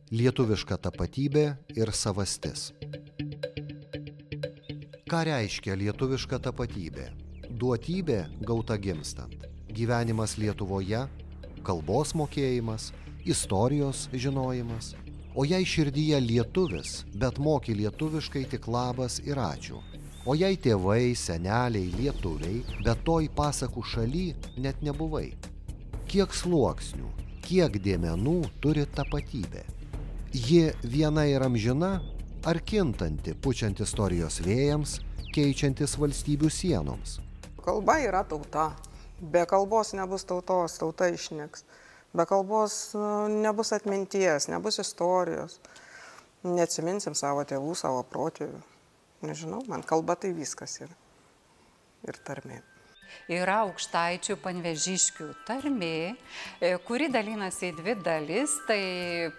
Lietuviška tapatybė ir savastis. Ką reiškia lietuviška tapatybė? Duotybė gauta gimstant. Gyvenimas Lietuvoje, kalbos mokėjimas, istorijos žinojimas. O jei širdyje lietuvis, bet moki lietuviškai tik labas ir ačiū. O jei tėvai, seneliai, lietuviai, bet toj pasakų šaly net nebuvai. Kiek sluoksnių, kiek dėmenų turi tapatybė? Ji viena ir amžina, ar kintanti, pučiant istorijos vėjams, keičiantis valstybių sienoms? Kalba yra tauta. Be kalbos nebus tautos, tauta išnyks. Be kalbos nebus atminties, nebus istorijos. Neatsiminsim savo tėvų, savo protėvių. Nežinau, man kalba tai viskas yra. Ir tarmė. Yra aukštaičių panevėžiškių tarmė, kuri dalinasi į dvi dalis, tai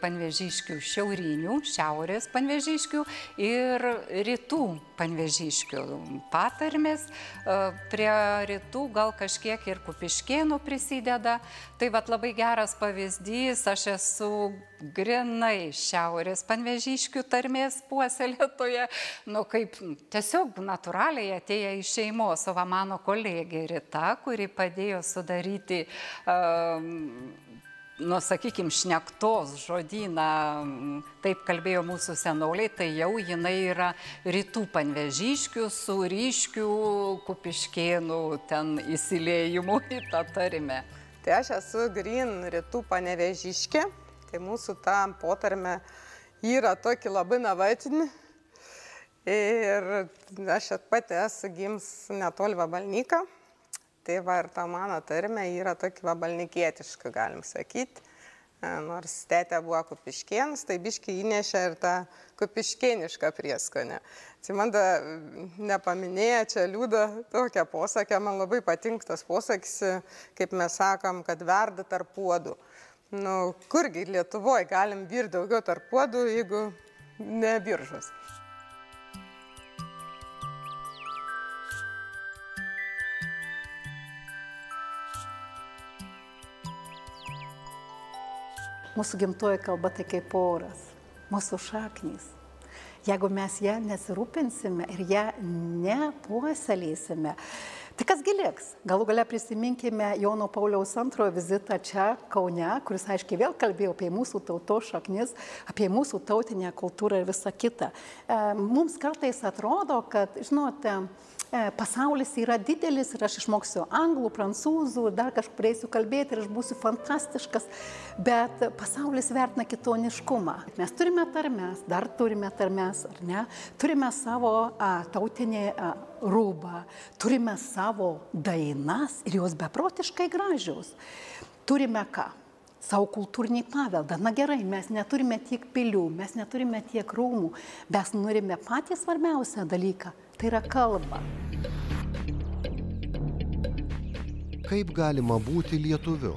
panevėžiškių šiaurinių, šiaurės panevėžiškių ir rytų panevėžiškių patarmės. Prie rytų gal kažkiek ir Kupiškėnų prisideda. Tai vat labai geras pavyzdys, aš esu grinai šiaurės panevėžiškių tarmės puoselėtoje, kaip tiesiog natūraliai atėję iš šeimos, o va mano kolegė Rita, kuri padėjo sudaryti, sakykime, šnektos žodyną, taip kalbėjo mūsų senoliai, tai jau jinai yra rytų panevėžiškių su ryškių Kupiškėnų ten įsiliejimu į tą tarmę. Tai aš esu grin rytų panevėžiškė, tai mūsų ta potarmė yra tokia labai navatinė. Ir aš pati esu gims netoli Vabalnyka. Tai va ir ta mano tarmė yra tokia vabalnikietiška, galim sakyti. Nors tėtė buvo Kupiškėnas, tai biškį įnešė ir tą kupiškėnišką prieskonę. Tai man nepaminėjo čia liūda tokią posakę, man labai patinka tas posakis, kaip mes sakom, kad verda tarp puodų. Kurgi Lietuvoje galim virti daugiau tarp puodų, jeigu ne Biržos. Mūsų gimtoji kalba tai kaip oras, mūsų šaknys. Jeigu mes ją nesirūpinsime ir ją nepuoselėsime, tai kas liks? Galų gale prisiminkime Jono Pauliaus II vizitą čia, Kaune, kuris aiškiai vėl kalbėjo apie mūsų tautos šaknis, apie mūsų tautinę kultūrą ir visą kitą. Mums kartais atrodo, kad, žinote, pasaulis yra didelis ir aš išmoksiu anglų, prancūzų, dar kažkur prieisiu kalbėti ir aš būsiu fantastiškas, bet pasaulis vertina kitoniškumą. Mes turime tarmes, dar turime tarmes, ar ne? Turime savo tautinį rūbą, turime savo dainas ir jos beprotiškai gražios. Turime ką? Savo kultūrinį paveldą. Na gerai, mes neturime tiek pilių, mes neturime tiek rūmų, mes norime patį svarbiausią dalyką. Tai yra kalba. Kaip galima būti lietuviu?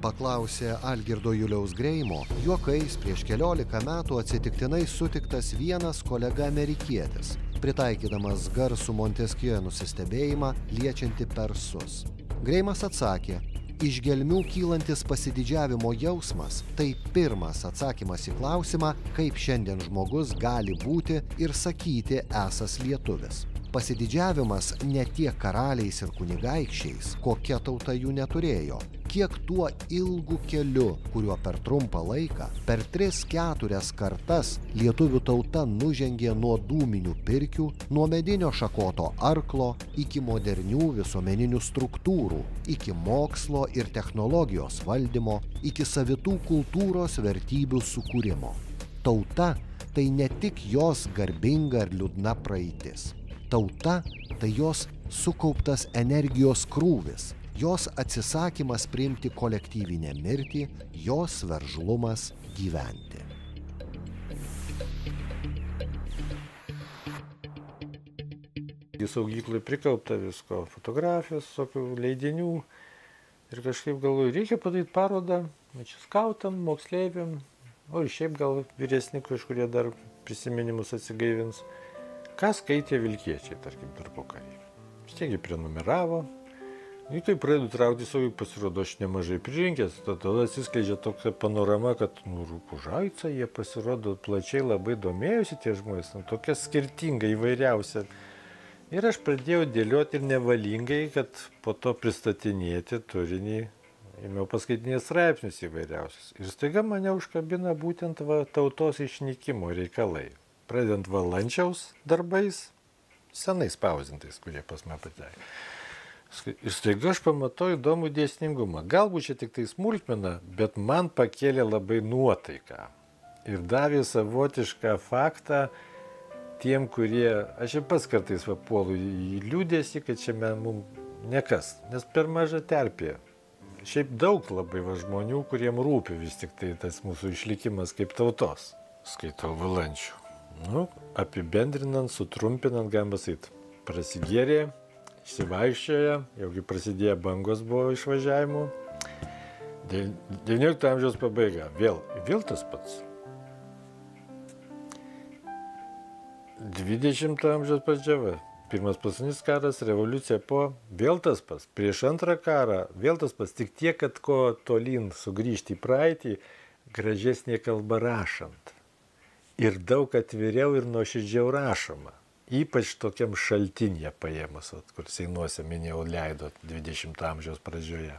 Paklausė Algirdo Juliaus Greimo, juokais prieš keliolika metų atsitiktinai sutiktas vienas kolega amerikietis, pritaikydamas garsų Montesquieu nusistebėjimą liečianti persus. Greimas atsakė, iš gelmių kylantis pasididžiavimo jausmas – tai pirmas atsakymas į klausimą, kaip šiandien žmogus gali būti ir sakyti esąs lietuvis. Pasididžiavimas ne tiek karaliais ir kunigaikščiais, kokia tauta jų neturėjo, kiek tuo ilgu keliu, kuriuo per trumpą laiką, per 3-4 kartas lietuvių tauta nužengė nuo dūminių pirkių, nuo medinio šakoto arklo iki modernių visuomeninių struktūrų, iki mokslo ir technologijos valdymo, iki savitų kultūros vertybių sukūrimo. Tauta – tai ne tik jos garbinga ir liūdna praeitis. Tauta – tai jos sukauptas energijos krūvis, jos atsisakymas priimti kolektyvinę mirtį, jos veržlumas gyventi. Į saugyklai prikaupta visko, fotografijos, leidinių ir kažkaip galvoju, reikia padaryti parodą, čia skautam, moksleiviam, o ir šiaip gal vyresni kažkurie dar prisiminimus atsigaivins. Ką skaitė vilkiečiai, tarkim, tarpukarį. Vis tiek jį prenumeravo, Ir kai pradedu traukti savo, pasirodo, aš nemažai pririnkęs, tada atsiskleidžia tokia panorama, kad Rupužaica, jie pasirodo plačiai labai domėjusi tie žmonės, tokia skirtinga, įvairiausia. Ir aš pradėjau dėlioti ir nevalingai, kad po to pristatinėti turinį, ėmiau paskaitinės straipsnius įvairiausius. Ir staiga mane užkabina būtent tautos išnykimo reikalai. Pradedant Valančiaus darbais, senais spausdintais, kurie pas mane patekė. Ir staiga aš pamatau įdomų dėsningumą. Galbūt čia tik tai smulkmena, bet man pakėlė labai nuotaiką. Ir davė savotišką faktą tiem, kurie, aš ir pats kartais puolu į liūdėsį, kad čia mums nekas, nes per maža terpė. Šiaip daug labai žmonių, kuriem rūpi vis tik tai tas mūsų išlikimas kaip tautos. Skaitau Valančių. Apibendrinant, sutrumpinant, galima sakyti, prasigėrė, išsivaikščioja, jaugi prasidėjo bangos buvo išvažiavimų. 19 amžiaus pabaiga, vėl tas pats. 20 amžiaus pradžia, pirmas pasaulinis karas, revoliucija vėl tas pats. Prieš antrą karą vėl tas pats, tik tiek, kad ko tolyn sugrįžti į praeitį, gražesnė kalba rašant. Ir daug atviriau ir nuoširdžiau rašoma. Ypač tokiam šaltinėje paėmus, kur Seinuose minėjau leido 20 amžiaus pradžioje.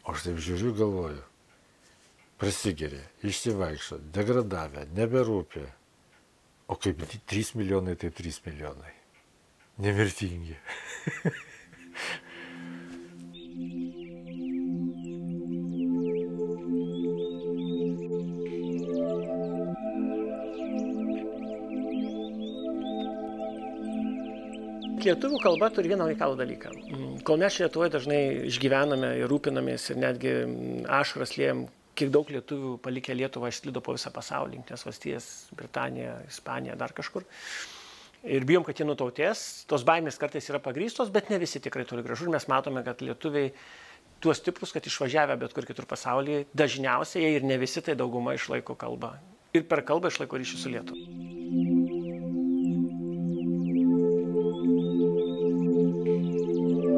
O aš taip žiūriu, galvoju, prasigėrė, išsivaikščio, degradavę, neberūpė. O kaip 3 milijonai, tai 3 milijonai. Nemirtingi. Lietuvių kalba turi vieną unikalų dalyką. Kol mes Lietuvoje dažnai išgyvename ir rūpinamės ir netgi ašaras liejam, kiek daug lietuvių palikę Lietuvą išsklido po visą pasaulį, Jungtinės valstijas, Britaniją, Ispaniją, dar kažkur. Ir bijom, kad jie nutautės. Tos baimės kartais yra pagrįstos, bet ne visi tikrai toli gražu. Ir mes matome, kad lietuviai tuo stiprus, kad išvažiavę bet kur kitur pasaulyje, dažniausiai ir ne visi, tai dauguma išlaiko kalbą. Ir per kalbą išlaiko ryšį su Lietuva.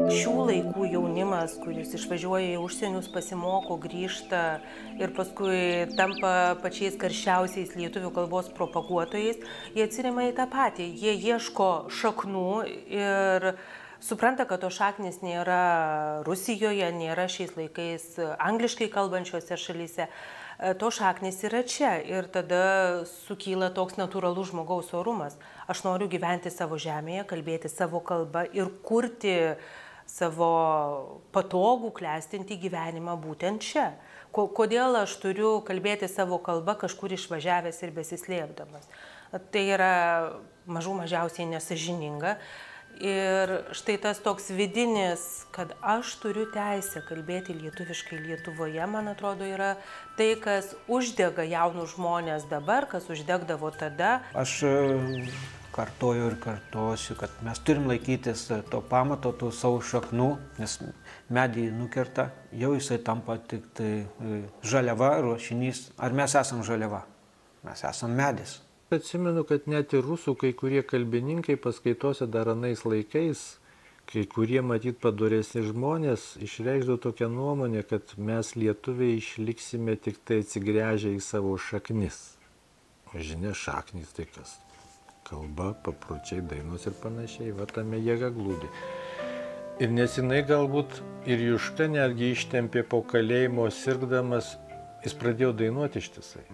Šių laikų jaunimas, kuris išvažiuoja į užsienius, pasimoko, grįžta ir paskui tampa pačiais karščiausiais lietuvių kalbos propaguotojais, jie atsiremia į tą patį. Jie ieško šaknų ir supranta, kad to šaknis nėra Rusijoje, nėra šiais laikais angliškai kalbančiose šalyse. To šaknis yra čia ir tada sukyla toks natūralus žmogaus orumas. Aš noriu gyventi savo žemėje, kalbėti savo kalbą ir kurti savo patogų, klestinti gyvenimą būtent čia. Kodėl aš turiu kalbėti savo kalbą kažkur išvažiavęs ir besislėpdamas? Tai yra mažiausiai nesąžininga. Ir štai tas toks vidinis, kad aš turiu teisę kalbėti lietuviškai Lietuvoje, man atrodo, yra tai, kas uždega jaunus žmonės dabar, kas uždegdavo tada. Aš kartoju ir kartosiu, kad mes turim laikytis to pamato, tų savo šaknų, nes medį nukerta, jau jisai tampa tik tai žaliava, ruošinys. Ar mes esam žaliava? Mes esam medis. Atsimenu, kad net ir rusų kai kurie kalbininkai paskaitose dar anais laikais, kai kurie matyt padoresni žmonės, išreikšdavo tokią nuomonę, kad mes lietuviai išliksime tik tai atsigręžę į savo šaknis. O žinia, šaknis tai kas? Kalba, papročiai, dainos ir panašiai, va tame jėga glūdi. Ir nesinai galbūt ir Juška netgi ištempė po kalėjimo sirgdamas, jis pradėjo dainuoti ištisai.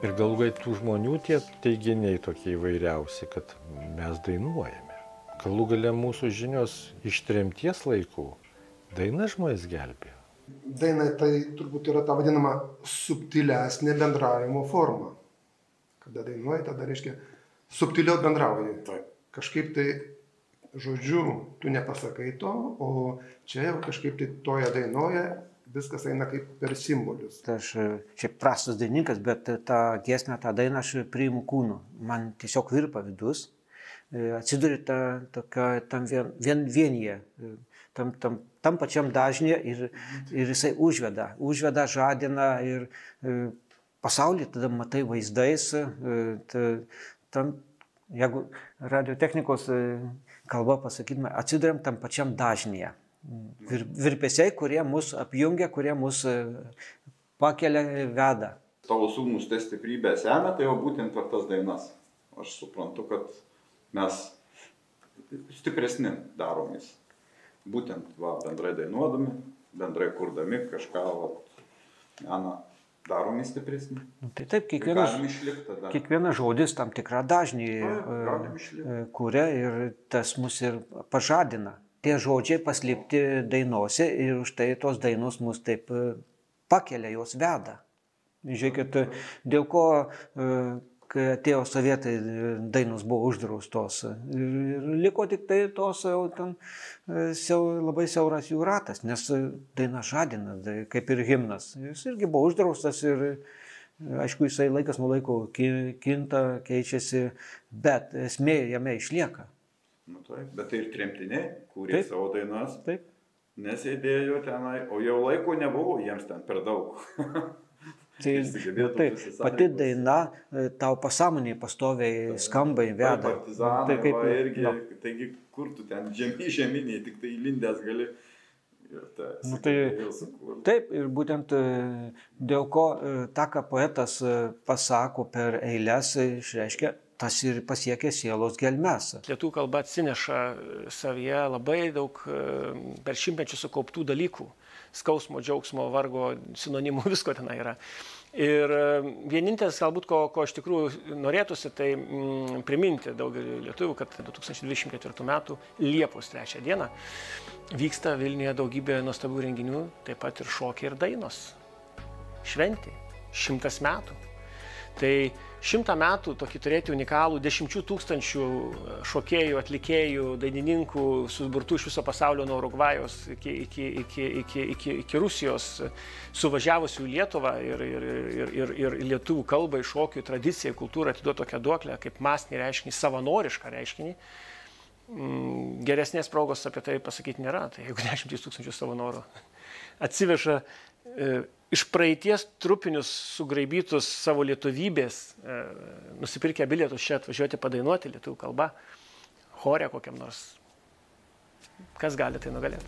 Ir galų tų žmonių tie teiginiai tokie įvairiausi, kad mes dainuojame. Galų gale mūsų žinios iš tremties laikų daina žmonės gelbėjo. Daina tai turbūt yra ta vadinama subtilesnė bendravimo forma. Kada dainuoji, tada reiškia subtiliau bendrauji. Kažkaip tai žodžiu tu nepasakai to, o čia jau kažkaip tai toje dainoje viskas eina kaip per simbolius. Aš šiaip prastas dainininkas, bet tą giesmę, tą dainą aš priimu kūnu. Man tiesiog virpa vidus. Atsiduri tam vienyje, tam pačiam dažnyje ir jisai užveda, žadina ir pasaulį tada matai vaizdais, tam jeigu radiotechnikos kalba pasakytume, atsiduriam tam pačiam dažnyje. Virpesiai, kurie mus apjungia, kurie mus pakelia, veda. Tavo sūnus tai stiprybė semia, tai jau būtent per tas dainas. Aš suprantu, kad mes stipresni daromės. Būtent bendrai dainuodami, bendrai kurdami kažką, meną daromės stipresni. Tai taip, kiekvienas žodis tam tikrą dažnį kuria ir tas mus ir pažadina. Tie žodžiai paslėpti dainose ir už tai tos dainos mus taip pakelia, jos veda. Žiūrėkit, dėl ko, kai atėjo sovietai, dainos buvo uždraustos. Ir liko tik tai tos labai siauras jų ratas, nes daina žadina, kaip ir himnas. Jis irgi buvo uždraustas ir, aišku, jisai laikas nuo laiko kinta, keičiasi, bet esmė jame išlieka. Nu, taip, bet tai ir tremtiniai kūrė savo dainas, nesėdėjo tenai, o jau laiko nebuvo jiems ten per daug. Tai pati daina tau pasąmonėje pastoviai skambai veda. Partizanai irgi, taigi kur tu ten žeminiai, tik tai įlindęs gali. Taip, ir būtent dėl ko tą, ką poetas pasako per eiles, išreiškia, tas ir pasiekia sielos gelmes. Lietuvių kalba atsineša savyje labai daug per šimtmečius sukauptų dalykų. Skausmo, džiaugsmo, vargo, sinonimų, visko ten yra. Ir vienintelis galbūt, ko iš tikrųjų norėtųsi, tai priminti daugelį lietuvių, kad 2024 metų Liepos 3 dieną vyksta Vilniuje daugybė nuostabių renginių, taip pat ir šokiai ir dainos. Šventė, 100 metų. Tai 100 metų tokį turėti unikalų 10 000 šokėjų, atlikėjų, dainininkų, suburtų iš viso pasaulio nuo Urugvajaus iki Rusijos, suvažiavusių į Lietuvą ir lietuvių kalbai, šokių, tradicijai, kultūrai atiduoti tokią duoklę kaip masinį reiškinį, savanorišką reiškinį. Geresnės progos apie tai pasakyti nėra. Tai jeigu 10 000 savanorių atsiveža iš praeities trupinius sugraibytus savo lietuvybės, nusipirkę bilietus čia atvažiuoti padainuoti lietuvių kalbą, chore kokiam nors, kas gali tai nugalėti?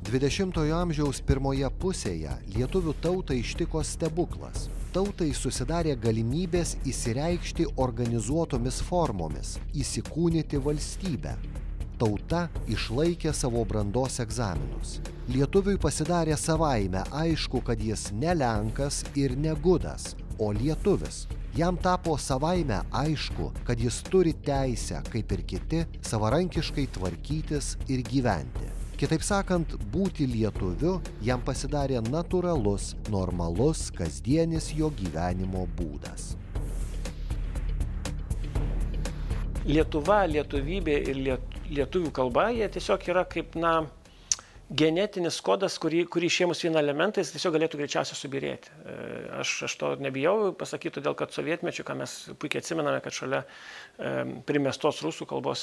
20-ojo amžiaus pirmoje pusėje lietuvių tautą ištiko stebuklas. Tautai susidarė galimybės įsireikšti organizuotomis formomis, įsikūnyti valstybę. Tauta išlaikė savo brandos egzaminus. Lietuviui pasidarė savaime aišku, kad jis ne lenkas ir ne gudas, o lietuvis. Jam tapo savaime aišku, kad jis turi teisę, kaip ir kiti, savarankiškai tvarkytis ir gyventi. Kitaip sakant, būti lietuviu jam pasidarė natūralus, normalus, kasdienis jo gyvenimo būdas. Lietuva, lietuvybė ir lietuvių kalba, jie tiesiog yra kaip, genetinis kodas, kurį išėmus vieną elementą, jis tiesiog galėtų greičiausiai subirėti. Aš to nebijau pasakyti, todėl kad sovietmečiu, ką mes puikiai atsimename, kad šalia primestos rusų kalbos,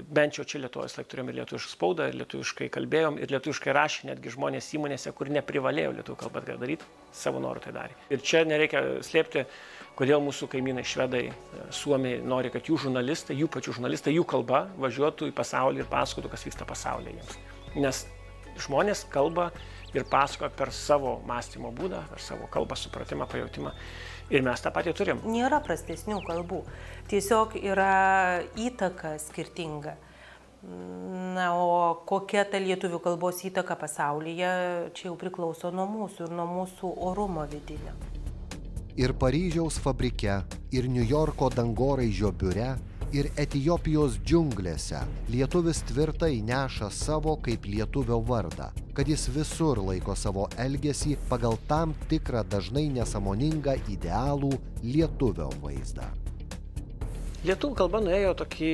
bent jau čia Lietuvos turėjom ir lietuvišką spaudą, ir lietuviškai kalbėjom, ir lietuviškai rašė netgi žmonės įmonėse, kur neprivalėjo lietuvių kalbą daryti, savo norų tai darė. Ir čia nereikia slėpti, kodėl mūsų kaimynai švedai, suomiai nori, kad jų žurnalistai, jų pačių žurnalistai, jų kalba važiuotų į pasaulį ir pasakotų, kas vyksta pasaulyje jiems. Nes žmonės kalba ir pasakoja per savo mąstymo būdą, per savo kalbą, supratimą, pajautimą. Ir mes tą patį turim. Nėra prastesnių kalbų. Tiesiog yra įtaka skirtinga. O kokia ta lietuvių kalbos įtaka pasaulyje, čia jau priklauso nuo mūsų ir nuo mūsų orumo vidinio. Ir Paryžiaus fabrike, ir Niujorko dangoraižio biure, ir Etiopijos džiunglėse lietuvis tvirtai neša savo kaip lietuvio vardą, kad jis visur laiko savo elgesį pagal tam tikrą dažnai nesąmoningą idealų lietuvio vaizdą. Lietuvių kalba nuėjo tokį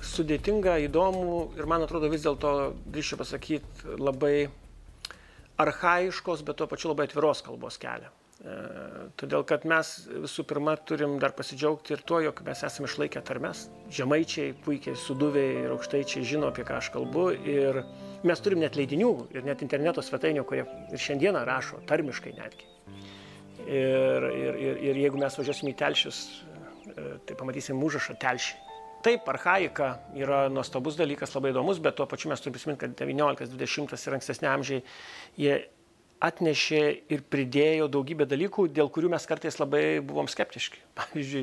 sudėtingą, įdomų ir, man atrodo, vis dėlto, drįsčiau pasakyti, labai archaiškos, bet tuo pačiu labai atviros kalbos kelią. Todėl, kad mes visų pirma turim dar pasidžiaugti ir tuo, jog mes esame išlaikę tarmes. Žemaičiai, puikiai suduviai ir aukštaičiai žino, apie ką aš kalbu. Ir mes turim net leidinių ir net interneto svetainių, kurie ir šiandieną rašo tarmiškai netgi. Ir jeigu mes važiuosim į Telšius, tai pamatysim užrašą Telšiai. taip, archaika yra nuostabus dalykas, labai įdomus, bet tuo pačiu mes turime prisiminti, kad 19, 20 ir ankstesni amžiai jie atnešė ir pridėjo daugybę dalykų, dėl kurių mes kartais labai buvom skeptiški. Pavyzdžiui,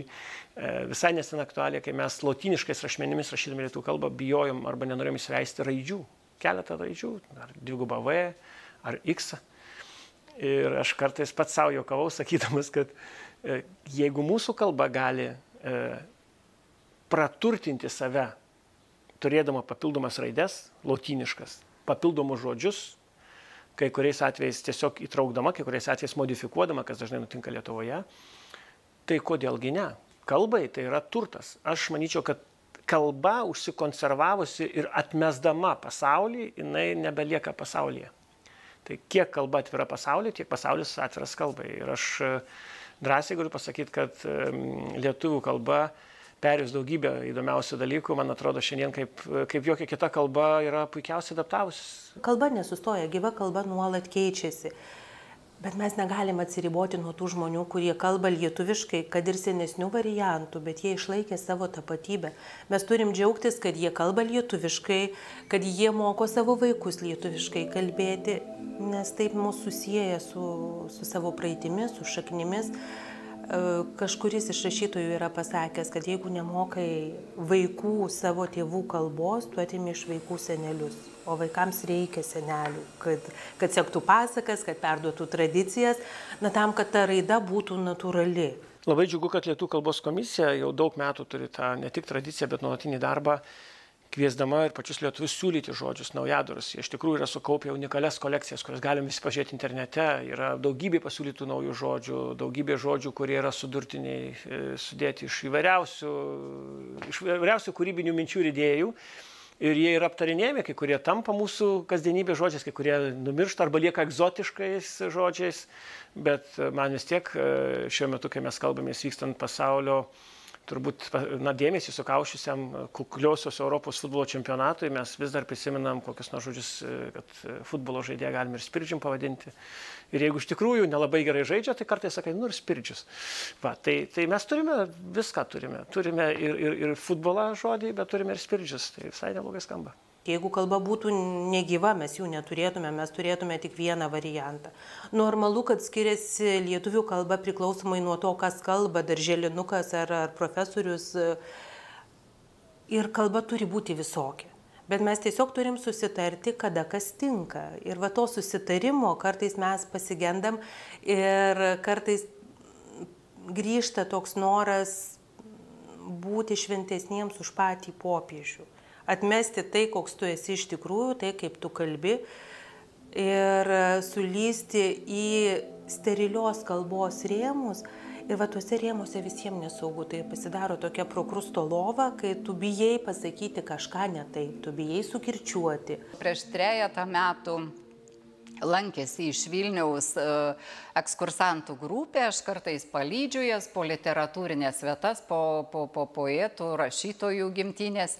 visai nesen aktualija, kai mes lotyniškais rašmenimis rašydami lietuvių kalbą bijojom arba nenorėjom įsileisti raidžių, keletą raidžių, ar dvigubą V, ar X. Ir aš kartais pats savo juokavau, sakydamas, kad jeigu mūsų kalba gali praturtinti save, turėdama papildomas raides, lotyniškas, papildomus žodžius, kai kuriais atvejais tiesiog įtraukdama, kai kuriais atvejais modifikuodama, kas dažnai nutinka Lietuvoje, tai kodėlgi ne? Kalbai tai yra turtas. Aš manyčiau, kad kalba užsikonservavusi ir atmesdama pasaulį, jinai nebelieka pasaulyje. Tai kiek kalba atvira pasaulyje, tiek pasaulis atviras kalbai. Ir aš drąsiai galiu pasakyti, kad lietuvių kalba perėjus daugybę įdomiausių dalykų, man atrodo, šiandien kaip jokia kita kalba yra puikiausiai adaptavusis. Kalba nesustoja, gyva kalba nuolat keičiasi. Bet mes negalim atsiriboti nuo tų žmonių, kurie kalba lietuviškai, kad ir senesnių variantų, bet jie išlaikė savo tapatybę. Mes turim džiaugtis, kad jie kalba lietuviškai, kad jie moko savo vaikus lietuviškai kalbėti, nes taip mus susieja su savo praeitimi, su šaknimis. Kažkuris iš rašytojų yra pasakęs, kad jeigu nemokai vaikų savo tėvų kalbos, tu atimi iš vaikų senelius. O vaikams reikia senelių, kad sektų pasakas, kad perduotų tradicijas, tam, kad ta raida būtų natūrali. Labai džiugu, kad Lietuvių kalbos komisija jau daug metų turi tą ne tik tradiciją, bet nuolatinį darbą, kviesdama ir pačius lietuvius siūlyti žodžius, naujadarus. Jie iš tikrųjų yra sukaupę unikalias kolekcijas, kurias galim visi pažiūrėti internete. Yra daugybė pasiūlytų naujų žodžių, daugybė žodžių, kurie yra sudurtiniai, sudėti iš įvairiausių kūrybinių minčių ir idėjų. Ir jie yra aptarinėjami, kai kurie tampa mūsų kasdienybės žodžiais, kai kurie numiršta arba lieka egzotiškais žodžiais. Bet man vis tiek šiuo metu, kai mes kalbamės vykstant pasaulio, turbūt dėmesį sukaušiusiam kukliosios Europos futbolo čempionatui, mes vis dar prisimenam kokius nors žodžius, kad futbolo žaidėją galime ir Spirdžium pavadinti. Ir jeigu iš tikrųjų nelabai gerai žaidžia, tai kartais sakai, ir Spirdžius. Tai mes turime viską, turime ir futbolą žodį, bet turime ir Spirdžius. Tai visai neblogai skamba. Jeigu kalba būtų negyva, mes jų neturėtume, mes turėtume tik vieną variantą. Normalu, kad skiriasi lietuvių kalba priklausomai nuo to, kas kalba, darželinukas ar profesorius. Ir kalba turi būti visokia. Bet mes tiesiog turim susitarti, kada kas tinka. Ir va to susitarimo kartais mes pasigendam ir kartais grįžta toks noras būti šventesniems už patį popiežių. Atmesti tai, koks tu esi iš tikrųjų, tai kaip tu kalbi ir sulysti į sterilios kalbos rėmus. Ir va tuose rėmuose visiems nesaugu. Tai pasidaro tokia prokrusto lova, kai tu bijai pasakyti kažką ne taip, tu bijai sukirčiuoti. Prieš 3 metų lankėsi iš Vilniaus ekskursantų grupė, aš kartais palydžiu jas po literatūrinės vietas, po poetų, rašytojų gimtinės.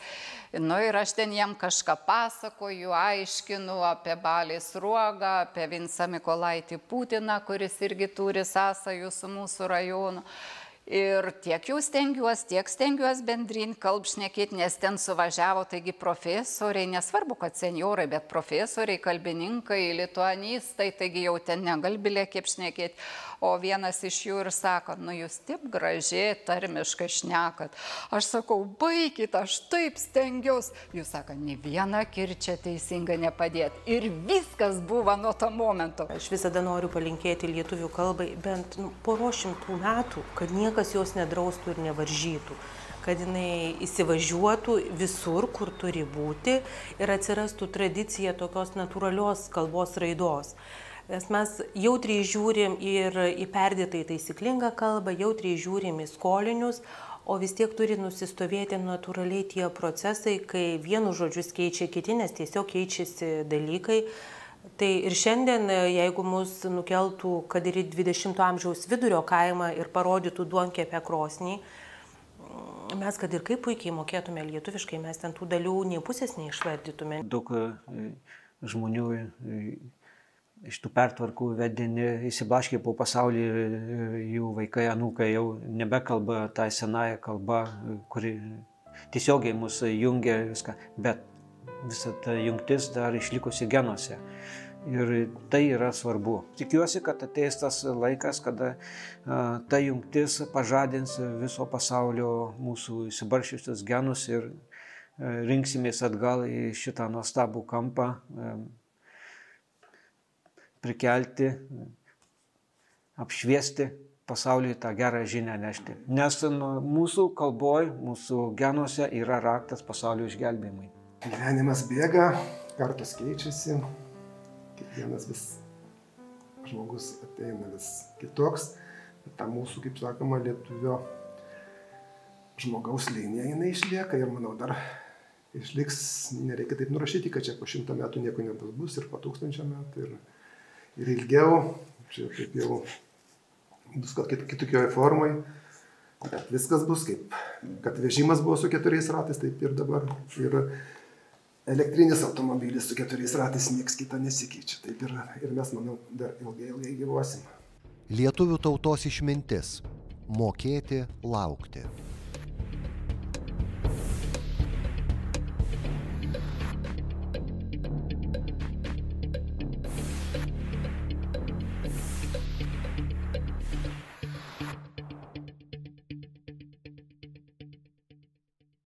Ir aš ten jam kažką pasakoju, aiškinu apie Balį Sruogą, apie Vincą Mykolaitį Putiną, kuris irgi turi sąsajų su mūsų rajonu. Ir tiek stengiuos bendrin kalbšnekėti, nes ten suvažiavo, taigi profesoriai, nesvarbu, kad senjorai, bet profesoriai, kalbininkai, lituanistai, taigi jau ten negalbilė kaip šnekėti. O vienas iš jų ir sako, jūs taip gražiai tarmiškai šnekat. Aš sakau, baikit, aš taip stengiaus. Jūs sako, ne vieną kirčią teisingai nepadėt. Ir viskas buvo nuo to momento. Aš visada noriu palinkėti lietuvių kalbai bent po 100 metų, kad niekas jos nedraustų ir nevaržytų. Kad jinai įsivažiuotų visur, kur turi būti ir atsirastų tradicija tokios natūralios kalbos raidos. Nes mes jautriai žiūrim ir į perdėtai taisyklingą kalbą, jautriai žiūrim į skolinius, o vis tiek turi nusistovėti natūraliai tie procesai, kai vienus žodžius keičia kiti, nes tiesiog keičiasi dalykai. Tai ir šiandien, jeigu mus nukeltų, kad ir į 20 amžiaus vidurio kaimą ir parodytų duonkepę krosnį, mes kad ir kaip puikiai mokėtume lietuviškai, mes ten tų dalių nei pusės neišvardytume. Daug žmonių iš tų pertvarkų vedini įsiblaškė po pasaulį, jų vaikai, anūkai jau nebekalba tą senąją kalbą, kuri tiesiogiai mus jungia viską, bet visa ta jungtis dar išlikusi genuose. Ir tai yra svarbu. Tikiuosi, kad ateis tas laikas, kada ta jungtis pažadins viso pasaulio mūsų įsibaršiusius genus ir rinksimės atgal į šitą nuostabų kampą, prikelti, apšviesti pasauliui tą gerą žinią nešti. Nes mūsų kalboj, mūsų genuose yra raktas pasaulio išgelbėjimui. Gyvenimas bėga, kartos keičiasi. Kiekvienas vis žmogus ateina vis kitoks, bet ta mūsų, kaip sakoma, lietuvio žmogaus linija, jinai išlieka ir manau dar išliks, nereikia taip nurašyti, kad čia po 100 metų nieko nebus ir po 1000 metų ir ilgiau, čia taip jau bus kitokioje formai, bet viskas bus kaip, kad vežimas buvo su 4 ratais, taip ir dabar ir elektrinis automobilis su 4 ratais nieks kita nesikeičia. Taip ir mes, manau, dar ilgai gyvuosim. Lietuvių tautos išmintis – mokėti laukti.